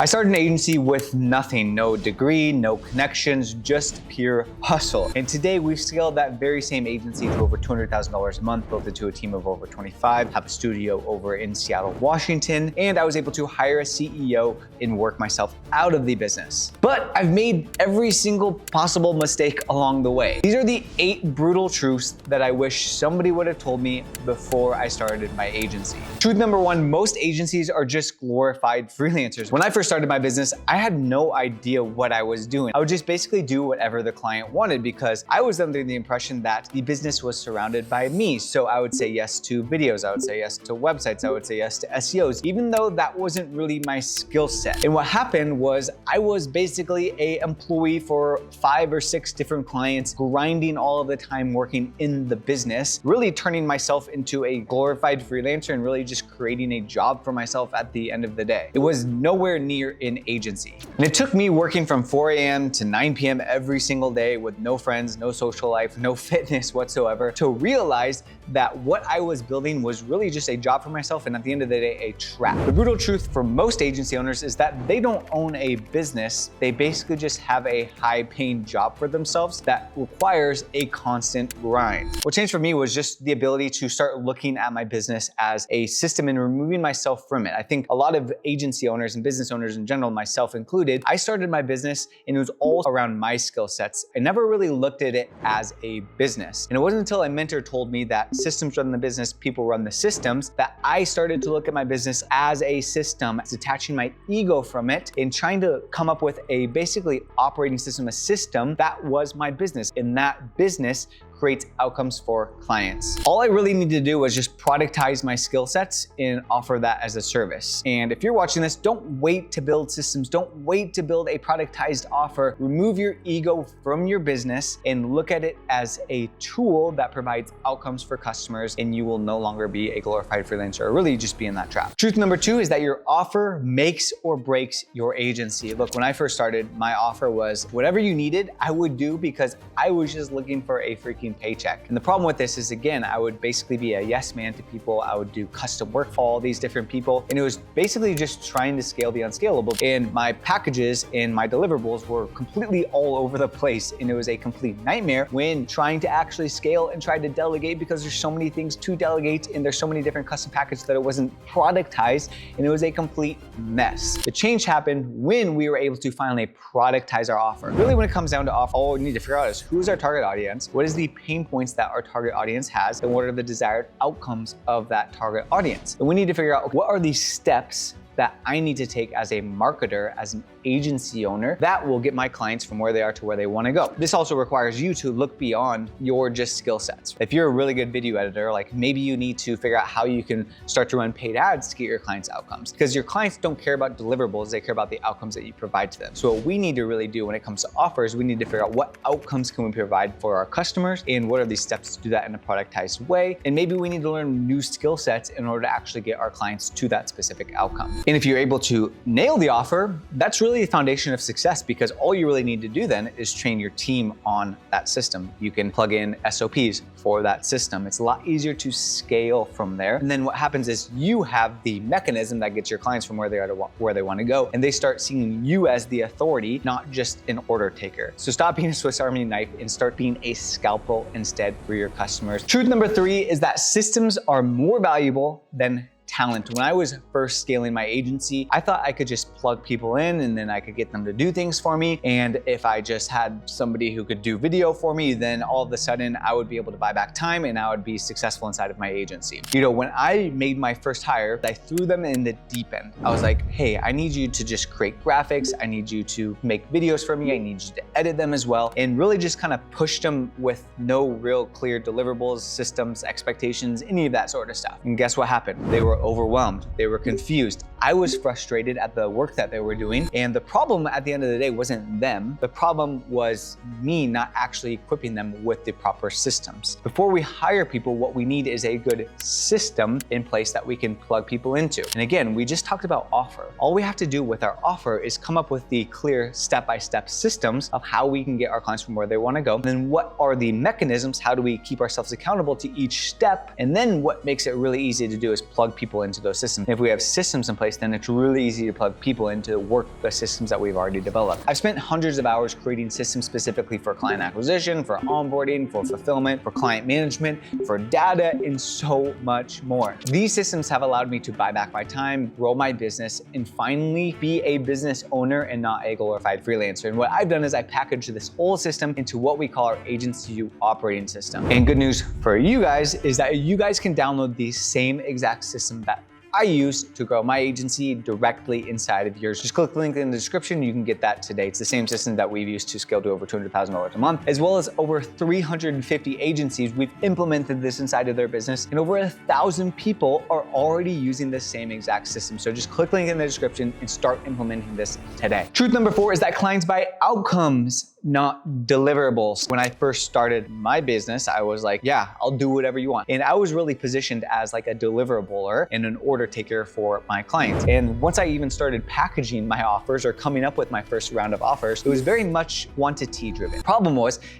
I started an agency with nothing, no degree, no connections, just pure hustle. And today we've scaled that very same agency to over $200,000 a month, built it to a team of over 25, have a studio over in Seattle, Washington, and I was able to hire a CEO and work myself out of the business. But I've made every single possible mistake along the way. These are the 8 brutal truths that I wish somebody would have told me before I started my agency. Truth number 1, most agencies are just glorified freelancers. When I first started my business, I had no idea what I was doing. I would just basically do whatever the client wanted because I was under the impression that the business was surrounded by me. So I would say yes to videos, I would say yes to websites, I would say yes to SEOs, even though that wasn't really my skill set. And what happened was I was basically an employee for 5 or 6 different clients, grinding all of the time working in the business, really turning myself into a glorified freelancer and really just creating a job for myself at the end of the day. It was nowhere near an agency. And it took me working from 4 a.m. to 9 p.m. every single day with no friends, no social life, no fitness whatsoever, to realize that what I was building was really just a job for myself and at the end of the day, a trap. The brutal truth for most agency owners is that they don't own a business. They basically just have a high-paying job for themselves that requires a constant grind. What changed for me was just the ability to start looking at my business as a system and removing myself from it. I think a lot of agency owners and business owners in general, myself included, I started my business and it was all around my skill sets. I never really looked at it as a business. And it wasn't until a mentor told me that systems run the business, people run the systems, that I started to look at my business as a system, detaching my ego from it and trying to come up with a basically operating system, a system that was my business. And that business creates outcomes for clients. All I really needed to do was just productize my skill sets and offer that as a service. And if you're watching this, don't wait to build systems. Don't wait to build a productized offer. Remove your ego from your business and look at it as a tool that provides outcomes for customers, and you will no longer be a glorified freelancer or really just be in that trap. Truth number 2 is that your offer makes or breaks your agency. Look, when I first started, my offer was whatever you needed, I would do because I was just looking for a freaking paycheck. And the problem with this is, again, I would basically be a yes man to people. I would do custom work for all these different people. And it was basically just trying to scale the unscalable. And my packages and my deliverables were completely all over the place. And it was a complete nightmare when trying to actually scale and try to delegate because there's so many things to delegate and there's so many different custom packages that it wasn't productized and it was a complete mess. The change happened when we were able to finally productize our offer. Really, when it comes down to offer, all we need to figure out is who's our target audience, what is the pain points that our target audience has, and what are the desired outcomes of that target audience. And we need to figure out what are these steps that I need to take as a marketer, as an agency owner, that will get my clients from where they are to where they want to go. This also requires you to look beyond your just skill sets. If you're a really good video editor, like maybe you need to figure out how you can start to run paid ads to get your clients outcomes, because your clients don't care about deliverables, they care about the outcomes that you provide to them. So what we need to really do when it comes to offers, we need to figure out what outcomes can we provide for our customers and what are these steps to do that in a productized way. And maybe we need to learn new skill sets in order to actually get our clients to that specific outcome. And if you're able to nail the offer, that's really the foundation of success, because all you really need to do then is train your team on that system. You can plug in SOPs for that system. It's a lot easier to scale from there. And then what happens is you have the mechanism that gets your clients from where they are to where they want to go. And they start seeing you as the authority, not just an order taker. So stop being a Swiss Army knife and start being a scalpel instead for your customers. Truth number 3 is that systems are more valuable than talent. When I was first scaling my agency, I thought I could just plug people in and then I could get them to do things for me. And if I just had somebody who could do video for me, then all of a sudden I would be able to buy back time and I would be successful inside of my agency. You know, when I made my first hire, I threw them in the deep end. I was like, hey, I need you to just create graphics. I need you to make videos for me. I need you to edit them as well. And really just kind of pushed them with no real clear deliverables, systems, expectations, any of that sort of stuff. And guess what happened? They were overwhelmed. They were confused. I was frustrated at the work that they were doing. And the problem at the end of the day wasn't them. The problem was me not actually equipping them with the proper systems. Before we hire people, what we need is a good system in place that we can plug people into. And again, we just talked about offer. All we have to do with our offer is come up with the clear step-by-step systems of how we can get our clients from where they want to go. And then what are the mechanisms? How do we keep ourselves accountable to each step? And then what makes it really easy to do is plug people people into those systems. If we have systems in place, then it's really easy to plug people into work the systems that we've already developed. I've spent hundreds of hours creating systems specifically for client acquisition, for onboarding, for fulfillment, for client management, for data, and so much more. These systems have allowed me to buy back my time, grow my business, and finally be a business owner and not a glorified freelancer. And what I've done is I packaged this whole system into what we call our agency operating system. And good news for you guys is that you guys can download the same exact system that I use to grow my agency directly inside of yours. Just click the link in the description, you can get that today. It's the same system that we've used to scale to over $200,000 a month, as well as over 350 agencies. We've implemented this inside of their business, and over 1,000 people are already using the same exact system. So just click the link in the description and start implementing this today. Truth number 4 is that clients buy outcomes, not deliverables. When I first started my business, I was like, yeah, I'll do whatever you want. And I was really positioned as like a deliverables and an order taker for my clients. And once I even started packaging my offers or coming up with my first round of offers, it was very much quantity driven. Problem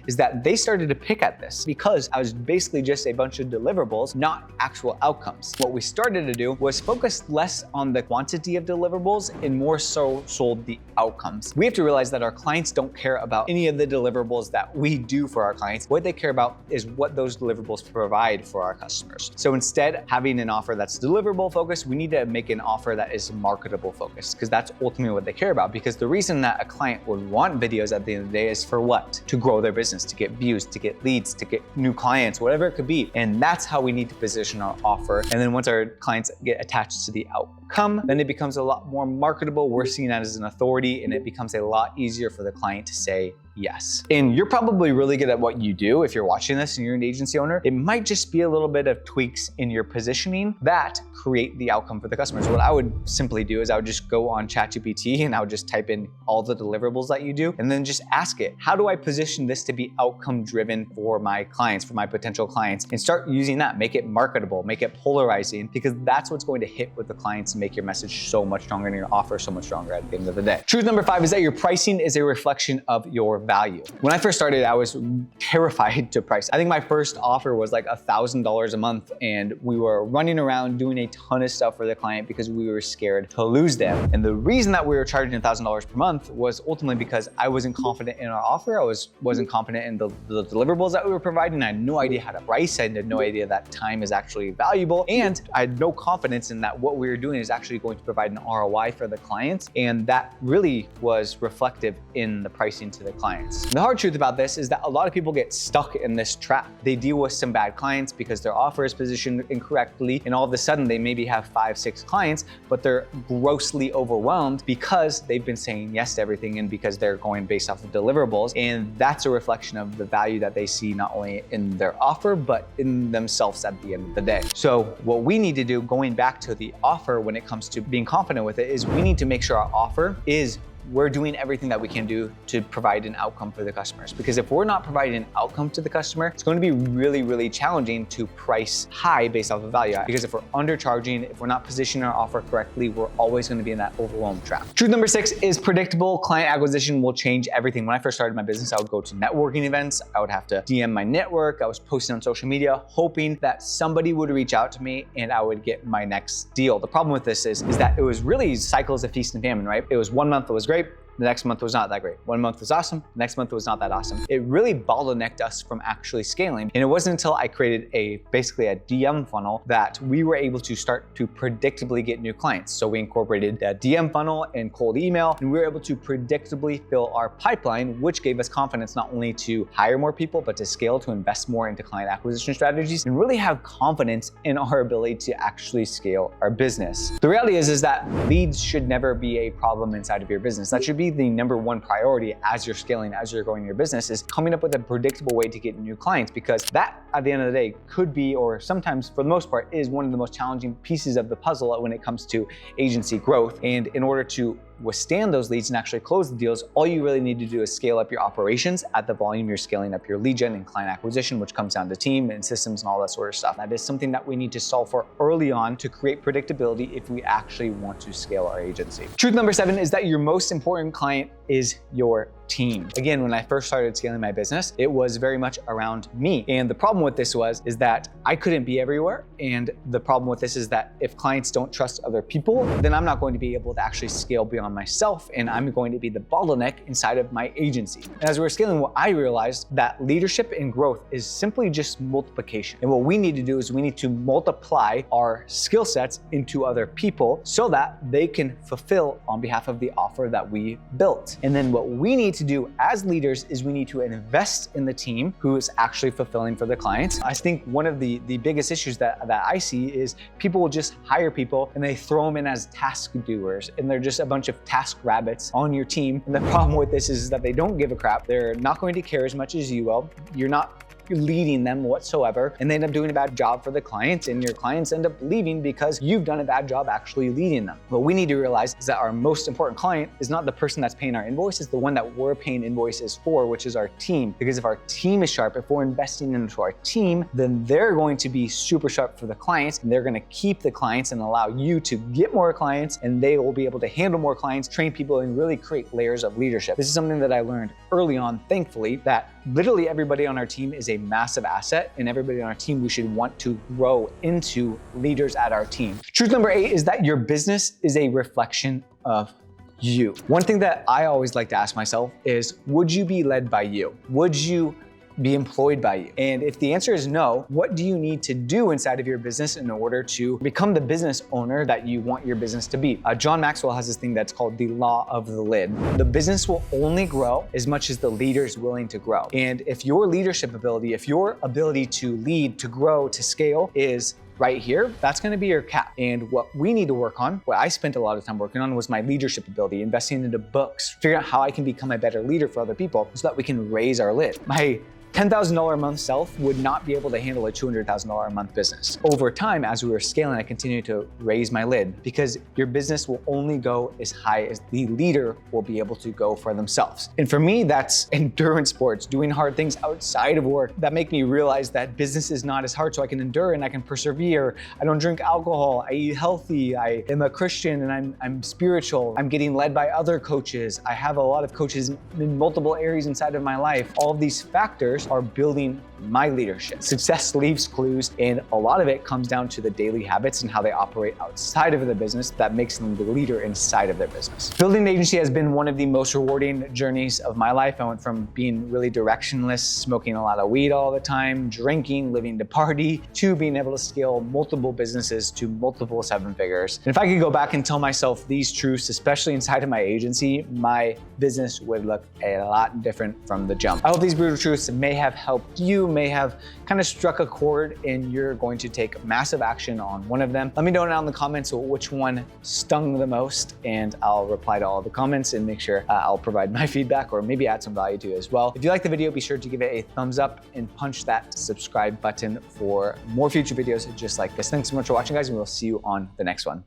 is that they started to pick at this because I was basically just a bunch of deliverables, not actual outcomes. What we started to do was focus less on the quantity of deliverables and more so sold the outcomes. We have to realize that our clients don't care about any of the deliverables that we do for our clients. What they care about is what those deliverables provide for our customers. So instead, having an offer that's deliverable focused, we need to make an offer that is marketable focused, because that's ultimately what they care about. Because the reason that a client would want videos at the end of the day is for what? To grow their business, to get views, to get leads, to get new clients, whatever it could be. And that's how we need to position our offer. And then once our clients get attached to the outcome, then it becomes a lot more marketable. We're seen as an authority, and it becomes a lot easier for the client to say yes. And you're probably really good at what you do. If you're watching this and you're an agency owner, it might just be a little bit of tweaks in your positioning that create the outcome for the customers. What I would simply do is I would just go on ChatGPT and I would just type in all the deliverables that you do and then just ask it, how do I position this to be outcome driven for my clients, for my potential clients, and start using that. Make it marketable, make it polarizing, because that's what's going to hit with the clients and make your message so much stronger and your offer so much stronger at the end of the day. Truth number 5 is that your pricing is a reflection of your value. When I first started, I was terrified to price. I think my first offer was like $1,000 a month, and we were running around doing a ton of stuff for the client because we were scared to lose them. And the reason that we were charging $1,000 per month was ultimately because I wasn't confident in our offer. I wasn't confident in the deliverables that we were providing. I had no idea how to price. I had no idea that time is actually valuable. And I had no confidence in that what we were doing is actually going to provide an ROI for the clients. And that really was reflective in the pricing to the clients. The hard truth about this is that a lot of people get stuck in this trap. They deal with some bad clients because their offer is positioned incorrectly, and all of a sudden they maybe have 5, 6 clients, but they're grossly overwhelmed because they've been saying yes to everything and because they're going based off of deliverables. And that's a reflection of the value that they see not only in their offer, but in themselves at the end of the day. So what we need to do, going back to the offer when it comes to being confident with it, is we need to make sure our offer is we're doing everything that we can do to provide an outcome for the customers. Because if we're not providing an outcome to the customer, it's going to be really, really challenging to price high based off of value. Because if we're undercharging, if we're not positioning our offer correctly, we're always going to be in that overwhelm trap. Truth number 6 is predictable client acquisition will change everything. When I first started my business, I would go to networking events. I would have to DM my network. I was posting on social media, hoping that somebody would reach out to me and I would get my next deal. The problem with this is that it was really cycles of feast and famine, right? It was 1 month, it was great. The next month was not that great. 1 month was awesome. The next month was not that awesome. It really bottlenecked us from actually scaling. And it wasn't until I created basically a DM funnel that we were able to start to predictably get new clients. So we incorporated a DM funnel and cold email, and we were able to predictably fill our pipeline, which gave us confidence not only to hire more people, but to scale, to invest more into client acquisition strategies, and really have confidence in our ability to actually scale our business. The reality is that leads should never be a problem inside of your business. That should be the number 1 priority as you're scaling, as you're growing your business, is coming up with a predictable way to get new clients, because that at the end of the day could be, or sometimes for the most part is, one of the most challenging pieces of the puzzle when it comes to agency growth. And in order to withstand those leads and actually close the deals, all you really need to do is scale up your operations at the volume you're scaling up your lead gen and client acquisition, which comes down to team and systems and all that sort of stuff. That is something that we need to solve for early on to create predictability if we actually want to scale our agency. Truth number 7 is that your most important client is your team. Again, when I first started scaling my business, it was very much around me. And the problem with this is that I couldn't be everywhere. And the problem with this is that if clients don't trust other people, then I'm not going to be able to actually scale beyond myself. And I'm going to be the bottleneck inside of my agency. And as we're scaling, what I realized that leadership and growth is simply just multiplication. And what we need to do is we need to multiply our skill sets into other people so that they can fulfill on behalf of the offer that we built. And then what we need to do as leaders is we need to invest in the team who is actually fulfilling for the clients. I think one of the biggest issues that I see is people will just hire people and they throw them in as task doers, and they're just a bunch of task rabbits on your team. And the problem with this is that they don't give a crap. They're not going to care as much as you will. You're not leading them whatsoever, and they end up doing a bad job for the clients, and your clients end up leaving because you've done a bad job actually leading them. What we need to realize is that our most important client is not the person that's paying our invoice, it's the one that we're paying invoices for, which is our team. Because if our team is sharp, if we're investing into our team, then they're going to be super sharp for the clients, and they're going to keep the clients and allow you to get more clients, and they will be able to handle more clients, train people, and really create layers of leadership. This is something that I learned early on, thankfully, that literally everybody on our team is a massive asset, and everybody on our team we should want to grow into leaders at our team. Truth number 8 is that your business is a reflection of you. One thing that I always like to ask myself is, would you be led by you? Would you be employed by you? And if the answer is no, what do you need to do inside of your business in order to become the business owner that you want your business to be? John Maxwell has this thing that's called the law of the lid. The business will only grow as much as the leader is willing to grow. And if your leadership ability, if your ability to lead, to grow, to scale is right here, that's gonna be your cap. And what we need to work on, what I spent a lot of time working on, was my leadership ability, investing into books, figuring out how I can become a better leader for other people so that we can raise our lid. My $10,000 a month self would not be able to handle a $200,000 a month business. Over time, as we were scaling, I continued to raise my lid, because your business will only go as high as the leader will be able to go for themselves. And for me, that's endurance sports, doing hard things outside of work that make me realize that business is not as hard, so I can endure and I can persevere. I don't drink alcohol, I eat healthy, I am a Christian, and I'm spiritual. I'm getting led by other coaches. I have a lot of coaches in multiple areas inside of my life. All of these factors are building my leadership. Success leaves clues, and a lot of it comes down to the daily habits and how they operate outside of the business that makes them the leader inside of their business. Building an agency has been one of the most rewarding journeys of my life. I went from being really directionless, smoking a lot of weed all the time, drinking, living to party, to being able to scale multiple businesses to multiple 7 figures. And if I could go back and tell myself these truths, especially inside of my agency, my business would look a lot different from the jump. I hope these brutal truths may have helped you, may have kind of struck a chord, and you're going to take massive action on one of them. Let me know down in the comments which one stung the most, and I'll reply to all the comments and make sure I'll provide my feedback or maybe add some value to it as well. If you like the video, be sure to give it a thumbs up and punch that subscribe button for more future videos just like this. Thanks so much for watching, guys, and we'll see you on the next one.